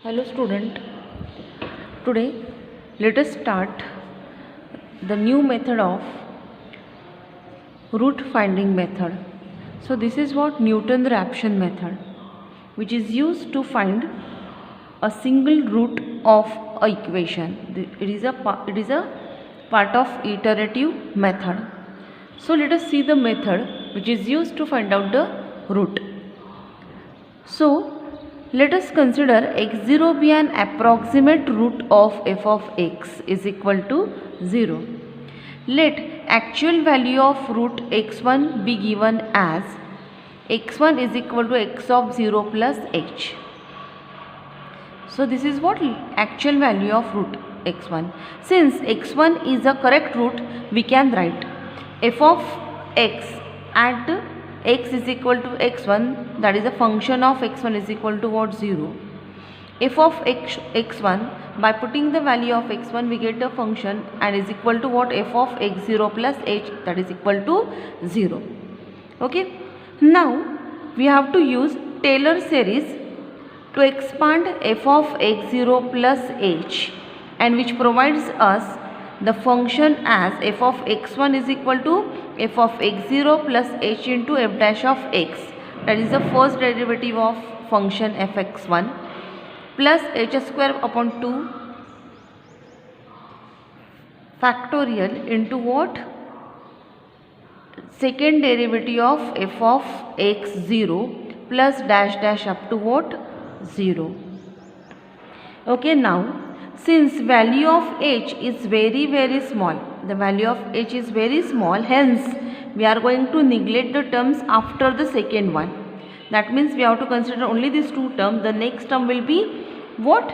Hello student, today let us start the new method of root finding method. So this is what Newton-Raphson method, which is used to find a single root of a equation. It is a part of iterative method. So let us see the method which is used to find out the root. So let us consider x0 be an approximate root of f of x is equal to 0. Let actual value of root x1 be given as x1 is equal to x of 0 plus h. So this is what actual value of root x1. Since x1 is a correct root, we can write f of x at x is equal to x1, that is a function of x1 is equal to what? 0. F of x1, by putting the value of x1 we get a function and is equal to what? F of x0 plus h, that is equal to 0. Okay. Now we have to use Taylor series to expand f of x0 plus h, and which provides us the function as f of x1 is equal to f of x0 plus h into f dash of x, that is the first derivative of function fx1, plus h square upon 2 factorial into what? Second derivative of f of x0 plus dash dash up to what? 0. Okay, now since value of h is very small, the value of h is very small, hence we are going to neglect the terms after the second one. That means we have to consider only these two terms. The next term will be what?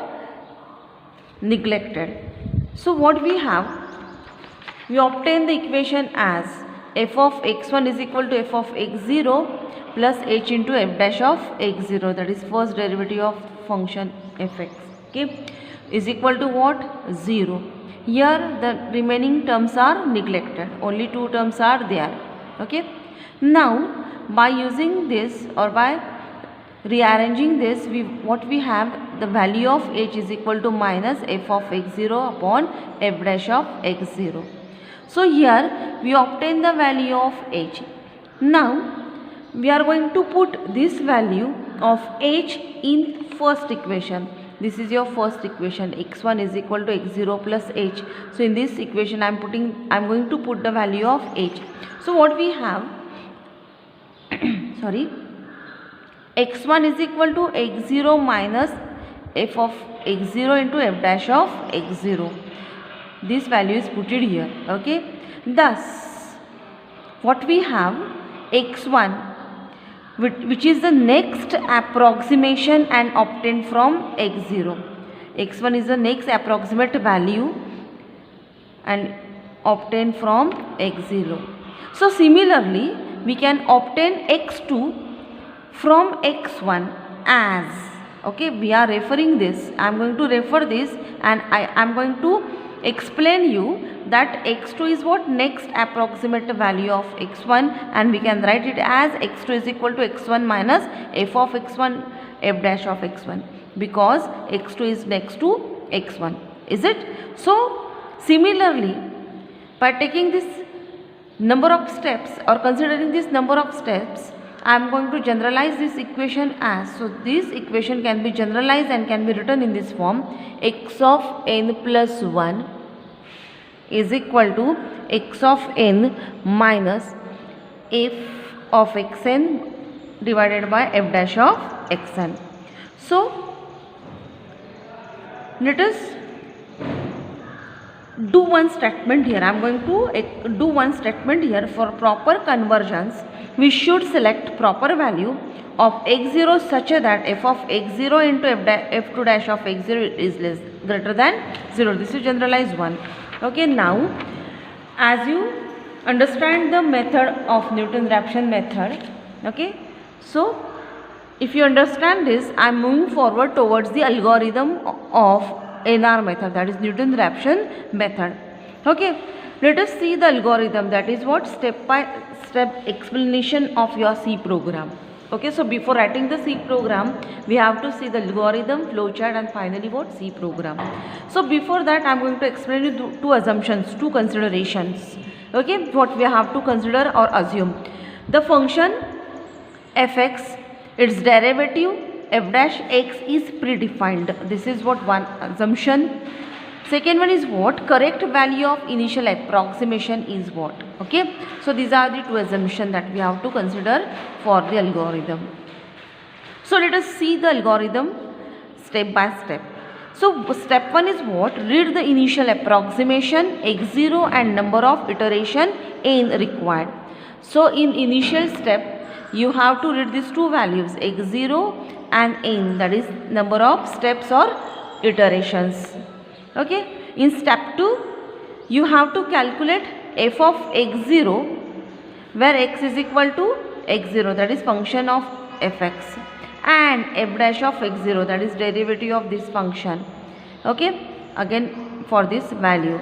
Neglected. So what we have? We obtain the equation as f of x1 is equal to f of x0 plus h into f dash of x0, that is first derivative of function fx, okay, is equal to what? 0. Here the remaining terms are neglected, only two terms are there. Okay. Now by using this or by rearranging this, what we have, the value of h is equal to minus f of x0 upon f dash of x0. So here we obtain the value of h. Now we are going to put this value of h in first equation. This is your first equation, x1 is equal to x0 plus h. So in this equation I am going to put the value of h. So what we have, sorry, x1 is equal to x0 minus f of x0 into f dash of x0. This value is put here. Okay. Thus what we have, x1, which is the next approximation and obtained from x0. x1 is the next approximate value and obtained from x0. So similarly we can obtain x2 from x1 as, okay, we are referring this, I am going to refer this and I am going to explain you that x2 is what? Next approximate value of x1, and we can write it as x2 is equal to x1 minus f of x1 f dash of x1, because x2 is next to x1, is it? So similarly, by taking this number of steps or considering this number of steps, I am going to generalize this equation as, so this equation can be generalized and can be written in this form: x of n plus 1 is equal to x of n minus f of xn divided by f dash of xn. So let us do one statement here. I am going to do one statement here. For proper convergence, we should select proper value of x0 such that f of x0 into f2 dash of x0 is greater than 0. This is generalized one. Okay, now as you understand the method of Newton-Raphson method, okay, so if you understand this, I am moving forward towards the algorithm of NR method, that is Newton-Raphson method. Okay, let us see the algorithm, that is what? Step by step explanation of your C program. Okay, so before writing the C program, we have to see the algorithm, flowchart, and finally what? C program. So before that, I am going to explain you two assumptions, two considerations. Okay, what we have to consider or assume. The function fx, its derivative f dash x is predefined. This is what one assumption. Second one is what? Correct value of initial approximation is what? Okay, so these are the two assumptions that we have to consider for the algorithm. So let us see the algorithm step by step. So step 1 is what? Read the initial approximation x0 and number of iteration n required. So in initial step you have to read these two values x0 and n, that is number of steps or iterations. Okay, in step 2 you have to calculate f of x0 where x is equal to x0, that is function of fx, and f dash of x0, that is derivative of this function. Okay, again for this value.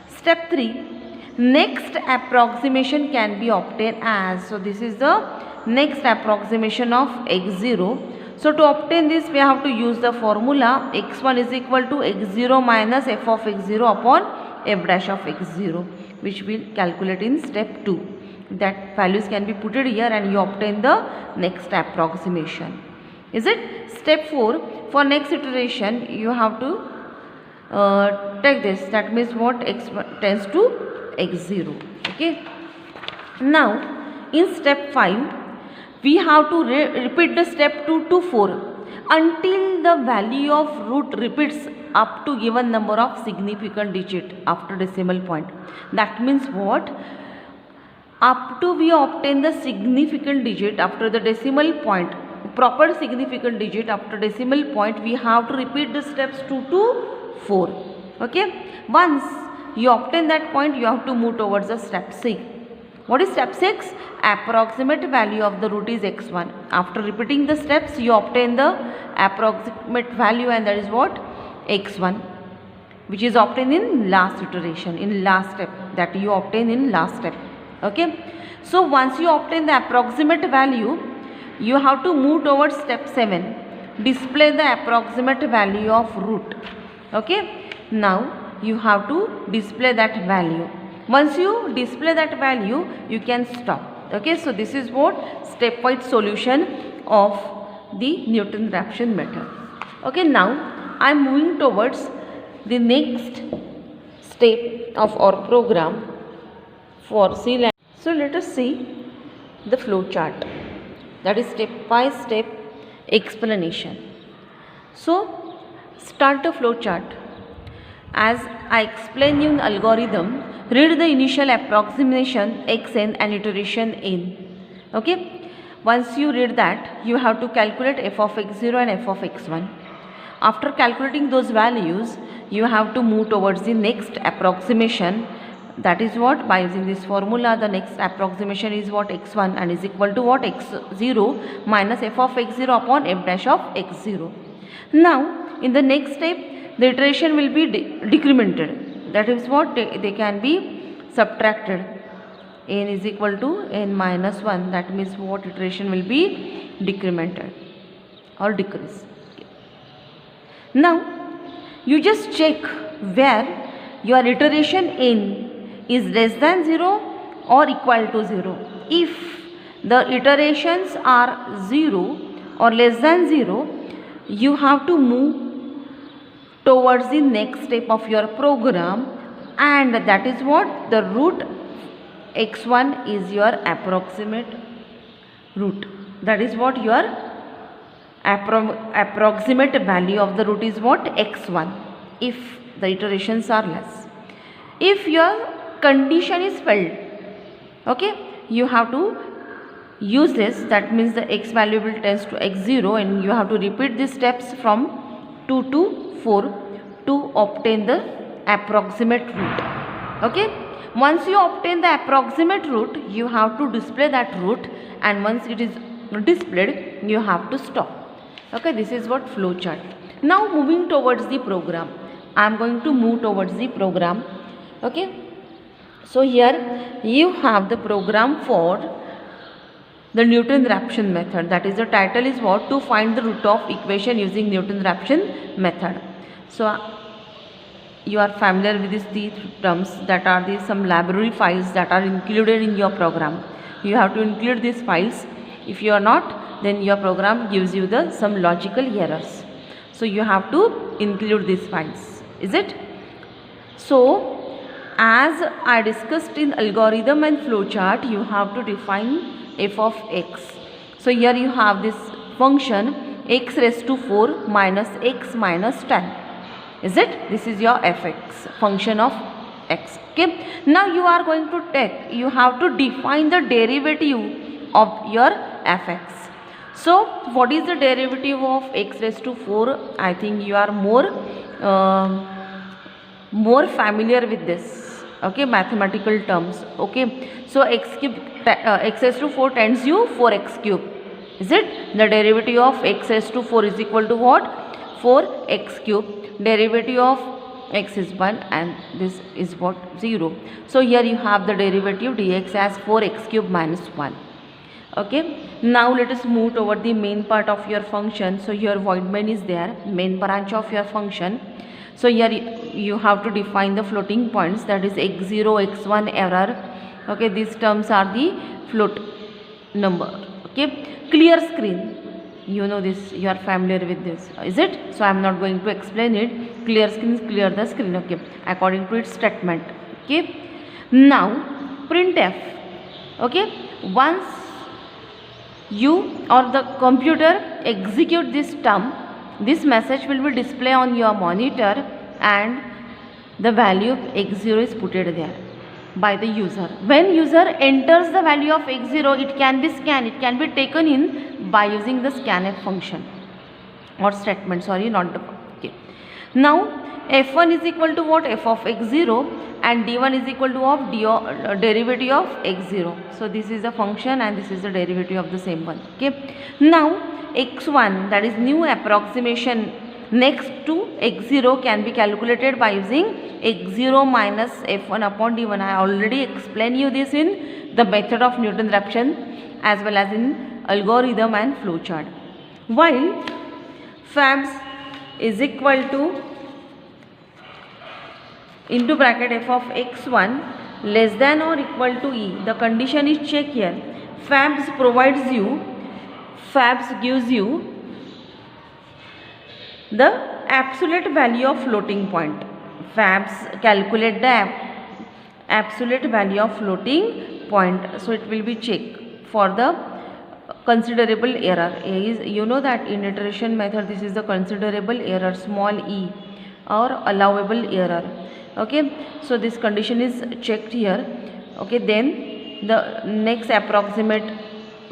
Step 3, next approximation can be obtained as, so this is the next approximation of x0. So to obtain this we have to use the formula x1 is equal to x0 minus f of x0 upon f dash of x0, which we will calculate in step 2. That values can be put here and you obtain the next approximation. Is it? Step 4, for next iteration you have to take this, that means what? X tends to x0. Okay. Now in step 5 we have to repeat the step 2 to 4 until the value of root repeats up to given number of significant digit after decimal point. That means what? Up to we obtain the significant digit after the decimal point, proper significant digit after decimal point, we have to repeat the steps 2 to 4. Okay. Once you obtain that point, you have to move towards the step 6. What is step 6? Approximate value of the root is x1. After repeating the steps, you obtain the approximate value, and that is what? x1, which is obtained in last iteration, in last step, that you obtain in last step. Okay. So once you obtain the approximate value, you have to move towards step 7. Display the approximate value of root. Okay. Now you have to display that value. Once you display that value, you can stop. Okay, so this is what stepwise solution of the Newton-Raphson method. Okay, now I am moving towards the next step of our program for C language. So let us see the flow chart, that is step by step explanation. So start the flow chart. As I explain you in algorithm, read the initial approximation xn and iteration n. Okay. Once you read that, you have to calculate f of x0 and f of x1. After calculating those values, you have to move towards the next approximation. That is what? By using this formula, the next approximation is what? x1 and is equal to what? x0 minus f of x0 upon f dash of x0. Now, in the next step, the iteration will be decremented. That is what? They can be subtracted. N is equal to n minus 1. That means what? Iteration will be decremented or decrease. Okay. Now, you just check where your iteration n is less than 0 or equal to 0. If the iterations are 0 or less than 0, you have to move towards the next step of your program, and that is what? The root x1 is your approximate root. That is what? Your approximate value of the root is what? x1, if the iterations are less. If your condition is filled, okay, you have to use this. That means the x value will tends to x0, and you have to repeat these steps from 2 to 4 to obtain the approximate root. Okay. Once you obtain the approximate root, you have to display that root, and once it is displayed, you have to stop. Okay. This is what flow chart. Now moving towards the program. I am going to move towards the program. Okay. So here you have the program for the Newton-Raphson method. That is, the title is what? To find the root of equation using Newton-Raphson method. So you are familiar with these terms, that are some library files that are included in your program. You have to include these files. If you are not, then your program gives you some logical errors. So you have to include these files. Is it? So as I discussed in algorithm and flowchart, you have to define f of x. So here you have this function x raised to 4 minus x minus 10. Is it? This is your fx, function of x. Okay. Now you are going to you have to define the derivative of your fx. So what is the derivative of x raised to 4? I think you are more familiar with this, okay, mathematical terms. Okay, so x raised to 4 tends you 4x cube. Is it? The derivative of x raised to 4 is equal to what? 4x cube. Derivative of x is 1 and this is what? 0. So here you have the derivative dx as 4x cube minus 1. Okay, now let us move toward the main part of your function. So your void main is there, main branch of your function. So here you have to define the floating points, that is x0, x1 error. Okay, these terms are the float number. Okay, clear screen. You know this, you are familiar with this, is it? So I am not going to explain it. Clear screen is clear the screen, okay, according to its statement. Okay, now printf. Okay, once you or the computer execute this term, this message will be displayed on your monitor and the value of x0 is put there by the user. When user enters the value of x0, it can be scanned, it can be taken in by using the scanf function or statement, sorry, not the, okay. Now f1 is equal to what? F of x0, and d1 is equal to of derivative of x0. So this is the function and this is the derivative of the same one. Okay, now x1, that is new approximation next to x0, can be calculated by using x0 minus f1 upon d1. I already explained you this in the method of Newton-Raphson as well as in algorithm and flowchart. While fabs is equal to into bracket f of x1 less than or equal to e, the condition is checked here. Fabs gives you the absolute value of floating point. Fabs calculate the absolute value of floating point, so it will be checked for the considerable error. You know that in iteration method this is the considerable error, small e, or allowable error. Okay, so this condition is checked here. Okay, then the next approximate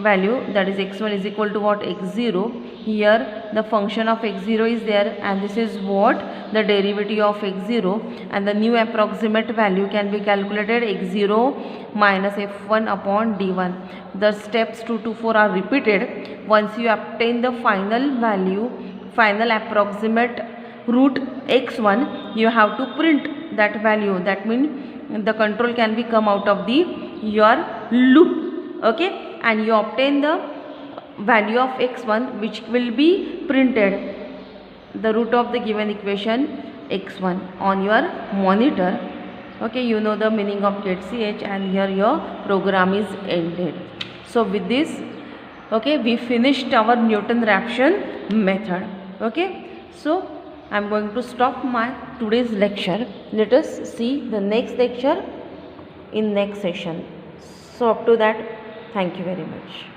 value, that is x1 is equal to what? x0. Here the function of x0 is there and this is what? The derivative of x0, and the new approximate value can be calculated x0 minus f1 upon d1. The steps 2 to 4 are repeated. Once you obtain the final value, final approximate root x1, you have to print that value. That means the control can be come out of your loop. Okay, and you obtain the value of x1 which will be printed, the root of the given equation x1 on your monitor. Okay, you know the meaning of get ch, and here your program is ended. So with this, okay, we finished our Newton-Raphson method. Okay, so I am going to stop my today's lecture. Let us see the next lecture in next session. So up to that, thank you very much.